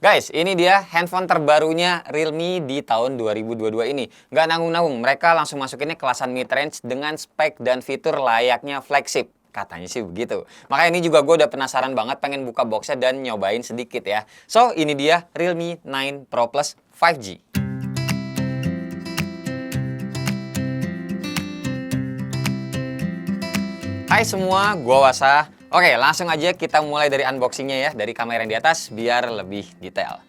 Guys, ini dia handphone terbarunya Realme di tahun 2022 ini. Nggak nanggung-nanggung, mereka langsung masukinnya kelasan mid-range dengan spek dan fitur layaknya flagship. Katanya sih begitu. Makanya ini juga gue udah penasaran banget pengen buka boxnya dan nyobain sedikit ya. So, ini dia Realme 9 Pro Plus 5G. Hai semua, gue Wasa. Oke, langsung aja kita mulai dari unboxingnya ya, dari kamera yang di atas biar lebih detail.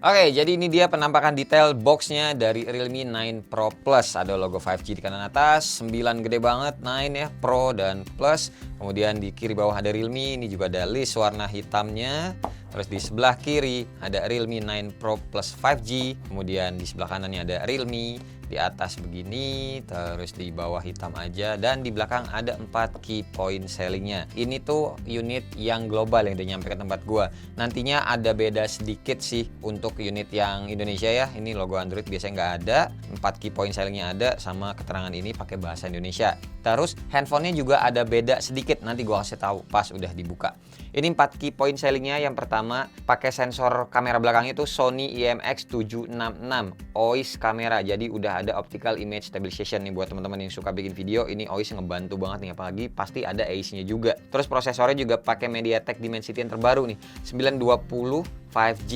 Oke, jadi ini dia penampakan detail boxnya dari Realme 9 Pro Plus. Ada logo 5G di kanan atas, 9 gede banget, 9 ya, Pro dan Plus. Kemudian di kiri bawah ada Realme, ini juga ada list warna hitamnya. Terus di sebelah kiri ada Realme 9 Pro Plus 5G. Kemudian di sebelah kanannya ada Realme. Di atas begini, terus di bawah hitam aja, dan di belakang ada 4 key point sellingnya. Ini tuh unit yang global yang udah nyampe ke tempat gua. Nantinya ada beda sedikit sih untuk unit yang Indonesia ya. Ini logo Android biasanya nggak ada, 4 key point sellingnya ada, sama keterangan ini pakai bahasa Indonesia. Terus handphonenya juga ada beda sedikit, nanti gua kasih tahu pas udah dibuka. Ini 4 key point sellingnya. Yang pertama pakai sensor kamera belakang itu Sony IMX766 OIS kamera, jadi udah ada optical image stabilization nih buat teman-teman yang suka bikin video. Ini OIS ngebantu banget nih, apalagi pasti ada AIS-nya juga. Terus prosesornya juga pakai MediaTek Dimensity yang terbaru nih, 920 5G.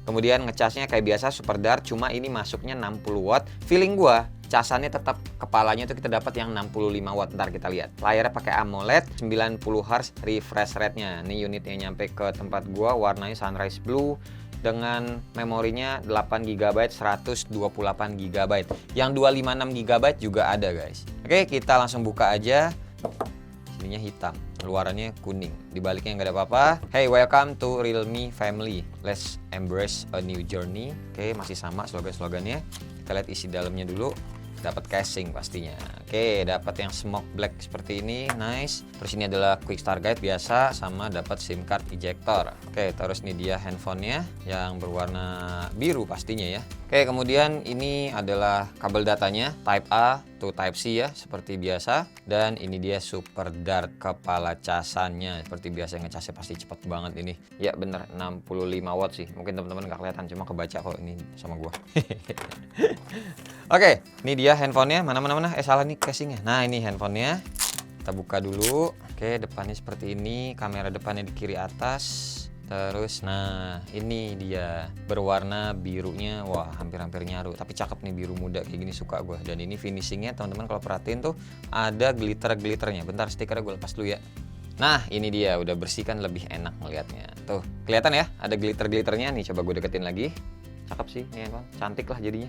Kemudian ngecasnya kayak biasa super dart, cuma ini masuknya 60 watt. Feeling gua casannya tetap kepalanya tuh kita dapat yang 65 watt. Ntar kita lihat. Layarnya pakai AMOLED, 90 Hz refresh rate-nya. Ini unit yang nyampe ke tempat gua, warnanya sunrise blue dengan memorinya 8 GB, 128 GB. Yang 256 GB juga ada, guys. Oke, kita langsung buka aja. Sininya hitam, luarannya kuning, di baliknya nggak ada apa-apa. Hey, welcome to Realme family, let's embrace a new journey. Oke, masih sama slogan-slogannya. Kita lihat isi dalamnya dulu. Dapat casing pastinya. Oke, dapat yang smoke black seperti ini, nice. Terus ini adalah quick start guide biasa, sama dapat SIM card ejector. Oke, terus ini dia handphonenya yang berwarna biru pastinya ya. Oke, kemudian ini adalah kabel datanya Type A to Type C ya, seperti biasa. Dan ini dia super dart kepala casannya, seperti biasa, ngecasnya pasti cepet banget ini. Ya bener, 65 watt sih. Mungkin teman-teman nggak kelihatan, cuma kebaca kok ini sama gua. Oke, ini dia handphonenya. Mana. Salah nih casingnya. Nah, ini handphonenya. Kita buka dulu. Oke, depannya seperti ini. Kamera depannya di kiri atas. Terus, nah ini dia berwarna birunya. Wah, hampir-hampir nyaru. Tapi cakep nih, biru muda kayak gini suka gue. Dan ini finishingnya teman-teman kalau perhatiin tuh ada glitter-glitternya. Bentar, stikernya gue lepas dulu ya. Nah, ini dia, udah bersihkan lebih enak ngelihatnya. Tuh, kelihatan ya? Ada glitter-glitternya nih. Coba gue deketin lagi. Cakep sih, nih handphone. Cantik lah jadinya.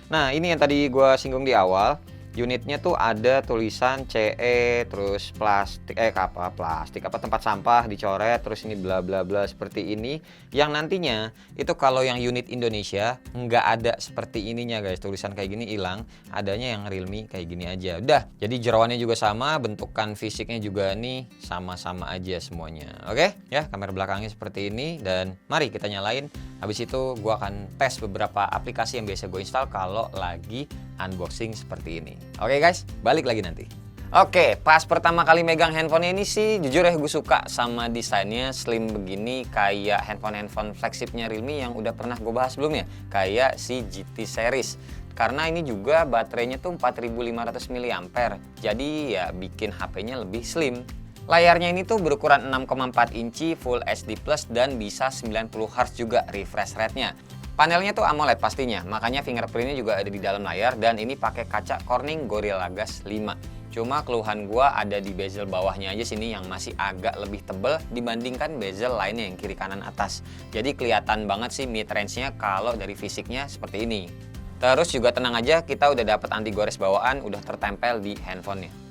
Nah, ini yang tadi gue singgung di awal. Unitnya tuh ada tulisan CE, terus plastik, tempat sampah dicoret, terus ini bla bla bla seperti ini. Yang nantinya itu kalau yang unit Indonesia nggak ada seperti ininya guys, tulisan kayak gini hilang, adanya yang Realme kayak gini aja. Udah, jadi jeroannya juga sama, bentukan fisiknya juga nih sama-sama aja semuanya. Oke, ya kamera belakangnya seperti ini, dan mari kita nyalain. Habis itu gue akan tes beberapa aplikasi yang biasa gue install kalau lagi unboxing seperti ini. Oke guys, balik lagi nanti. Oke, pas pertama kali megang handphone ini sih jujur ya gue suka sama desainnya slim begini, kayak handphone flagshipnya Realme yang udah pernah gue bahas sebelumnya, kayak si GT series. Karena ini juga baterainya tuh 4500 mAh, jadi ya bikin HP-nya lebih slim. Layarnya ini tuh berukuran 6,4 inci Full HD Plus dan bisa 90 Hz juga refresh rate-nya. Panelnya tuh AMOLED pastinya, makanya fingerprintnya juga ada di dalam layar, dan ini pakai kaca Corning Gorilla Glass 5. Cuma keluhan gua ada di bezel bawahnya aja sini yang masih agak lebih tebal dibandingkan bezel lainnya yang kiri kanan atas. Jadi kelihatan banget sih mid range-nya kalau dari fisiknya seperti ini. Terus juga tenang aja, kita udah dapat anti gores bawaan, udah tertempel di handphonenya.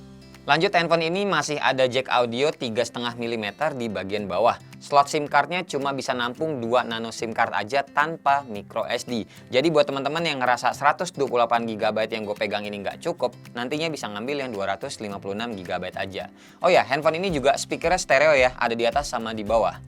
Lanjut, handphone ini masih ada jack audio 3,5 mm di bagian bawah. Slot SIM cardnya cuma bisa nampung 2 nano SIM card aja tanpa micro SD. Jadi buat teman-teman yang ngerasa 128 GB yang gue pegang ini nggak cukup, nantinya bisa ngambil yang 256 GB aja. Oh ya, handphone ini juga speakernya stereo ya, ada di atas sama di bawah.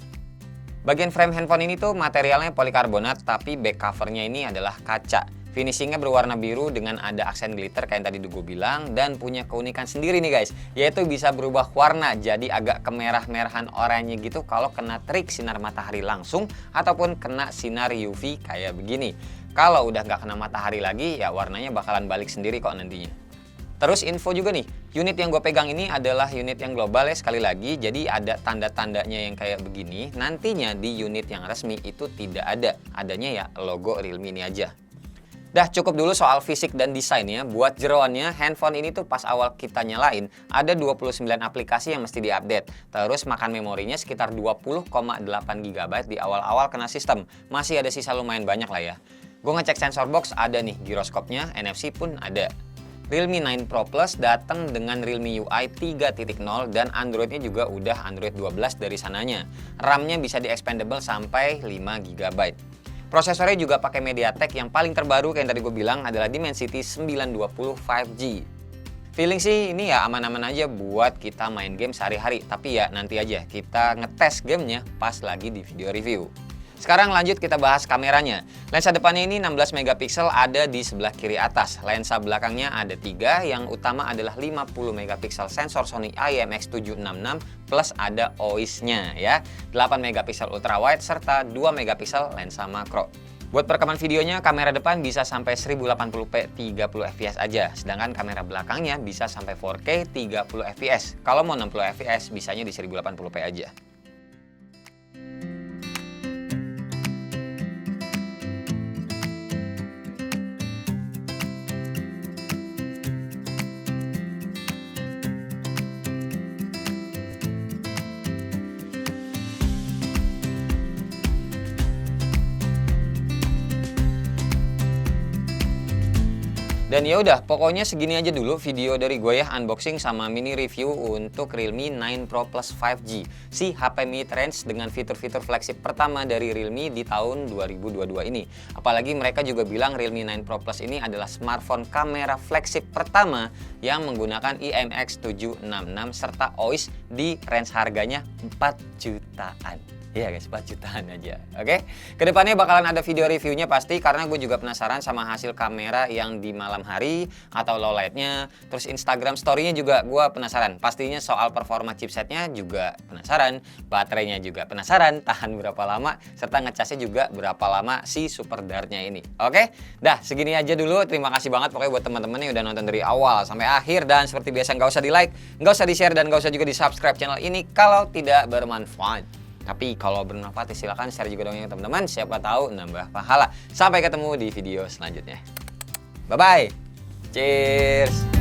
Bagian frame handphone ini tuh materialnya polikarbonat, tapi back covernya ini adalah kaca. Finishingnya berwarna biru dengan ada aksen glitter kayak yang tadi gue bilang, dan punya keunikan sendiri nih guys, yaitu bisa berubah warna jadi agak kemerah-merahan oranye gitu kalau kena terik sinar matahari langsung ataupun kena sinar UV kayak begini. Kalau udah nggak kena matahari lagi ya warnanya bakalan balik sendiri kok nantinya. Terus info juga nih, unit yang gue pegang ini adalah unit yang global ya, sekali lagi. Jadi ada tanda-tandanya yang kayak begini. Nantinya di unit yang resmi itu tidak ada. Adanya ya logo Realme ini aja. Dah cukup dulu soal fisik dan desainnya. Buat jeroannya, handphone ini tuh pas awal kita nyalain, ada 29 aplikasi yang mesti diupdate. Terus makan memorinya sekitar 20,8 GB di awal-awal kena sistem. Masih ada sisa lumayan banyak lah ya. Gue ngecek sensor box, ada nih giroskopnya, NFC pun ada. Realme 9 Pro Plus datang dengan Realme UI 3.0 dan Androidnya juga udah Android 12 dari sananya. RAM-nya bisa di-expandable sampai 5 GB. Prosesornya juga pakai MediaTek yang paling terbaru kayak yang tadi gue bilang adalah Dimensity 920 5G. Feeling sih ini ya aman-aman aja buat kita main game sehari-hari. Tapi ya nanti aja kita ngetes gamenya pas lagi di video review. Sekarang lanjut kita bahas kameranya. Lensa depannya ini 16 megapiksel ada di sebelah kiri atas. Lensa belakangnya ada 3, yang utama adalah 50 megapiksel sensor Sony IMX766 plus ada OIS-nya ya. 8 megapiksel ultrawide serta 2 megapiksel lensa makro. Buat perekaman videonya, kamera depan bisa sampai 1080p 30 fps aja, sedangkan kamera belakangnya bisa sampai 4K 30 fps. Kalau mau 60 fps bisanya di 1080p aja. Dan ya udah, pokoknya segini aja dulu video dari gue ya, unboxing sama mini review untuk Realme 9 Pro Plus 5G, si HP mid-range dengan fitur-fitur flagship pertama dari Realme di tahun 2022 ini. Apalagi mereka juga bilang Realme 9 Pro Plus ini adalah smartphone kamera flagship pertama yang menggunakan IMX766 serta OIS di range harganya 4 jutaan. Iya guys, 4 jutaan aja. Oke, kedepannya bakalan ada video reviewnya pasti, karena gue juga penasaran sama hasil kamera yang di malam hari atau low lightnya. Terus Instagram story-nya juga gue penasaran. Pastinya soal performa chipsetnya juga penasaran, baterainya juga penasaran, tahan berapa lama, serta ngecasnya juga berapa lama si Super Dart-nya ini. Oke, dah segini aja dulu. Terima kasih banget pokoknya buat teman-teman yang udah nonton dari awal sampai akhir. Dan seperti biasa nggak usah di like, nggak usah di share, dan nggak usah juga di subscribe channel ini kalau tidak bermanfaat. Tapi kalau bermanfaat silakan share juga dong ya teman-teman, siapa tahu nambah pahala. Sampai ketemu di video selanjutnya. Bye-bye. Cheers.